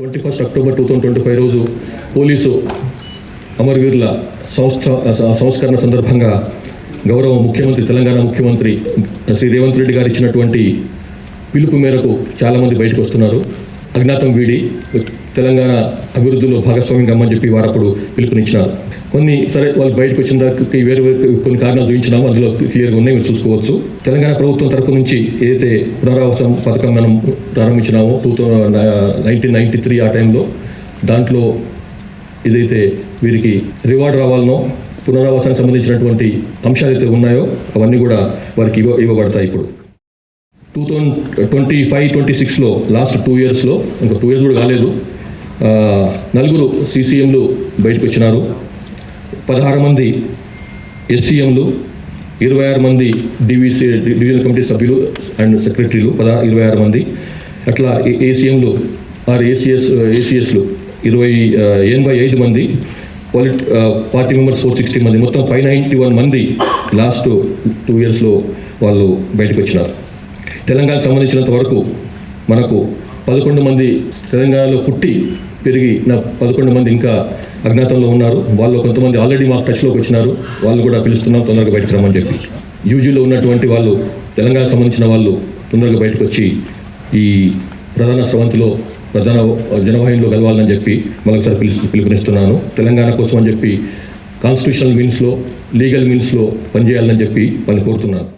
21 October 2025 రోజు police అమరవీరుల సంస్కరణ సందర్భంగా గౌరవ ముఖ్యమంత్రి తెలంగాణ ముఖ్యమంత్రి శ్రీ రేవంత్ రెడ్డి గారు ఇచ్చినటువంటి పిలుపు మేరకు చాలామంది బయటకు వస్తున్నారు. అజ్ఞాతం వీడి తెలంగాణ అభివృద్ధిలో భాగస్వామ్యం కమ్మని చెప్పి వారు అప్పుడు పిలుపునిచ్చినారు. సరే వాళ్ళు బయటకు వచ్చిన దానికి వేరే కొన్ని కారణాలు చూపించినాము, అందులో క్లియర్గా ఉన్నాయి, మీరు చూసుకోవచ్చు. తెలంగాణ ప్రభుత్వం తరఫు నుంచి ఏదైతే పునరావాసం పథకం మనం ప్రారంభించినామో 1993 ఆ టైంలో, దాంట్లో ఏదైతే వీరికి రివార్డ్ రావాలనో పునరావాసానికి సంబంధించినటువంటి అంశాలు అయితే ఉన్నాయో అవన్నీ కూడా వారికి ఇవ్వబడతాయి. ఇప్పుడు 2025-26లో లాస్ట్ 2 ఇయర్స్లో, ఇంకా 2 ఇయర్స్ కూడా కాలేదు, 4 CCMలు బయటకు వచ్చినారు. 16 మంది SCMలు, 26 మంది డివిజనల్ కమిటీ సభ్యులు అండ్ సెక్రటరీలు 26 మంది, అట్లా ACMలు ACSలు 85 మంది, పార్టీ మెంబర్స్ 460 మంది, మొత్తం 591 మంది లాస్ట్ 2 ఇయర్స్లో వాళ్ళు బయటకు వచ్చినారు. తెలంగాణకు సంబంధించినంత వరకు మనకు 11 మంది తెలంగాణలో పుట్టి పెరిగి 11 మంది ఇంకా అజ్ఞాతంలో ఉన్నారు. వాళ్ళు కొంతమంది ఆల్రెడీ మాకు టచ్లోకి వచ్చినారు, వాళ్ళు కూడా పిలుస్తున్నాం తొందరగా బయటకు రమ్మని చెప్పి. యూజీలో ఉన్నటువంటి వాళ్ళు తెలంగాణకు సంబంధించిన వాళ్ళు తొందరగా బయటకు వచ్చి ఈ ప్రధాన స్రవంతిలో ప్రధాన జనవాహినిలో కలవాలని చెప్పి మరొకసారి పిలుపునిస్తున్నాను. తెలంగాణ కోసం అని చెప్పి కాన్స్టిట్యూషనల్ మీన్స్లో, లీగల్ మీన్స్లో పనిచేయాలని చెప్పి వాళ్ళని కోరుతున్నాను.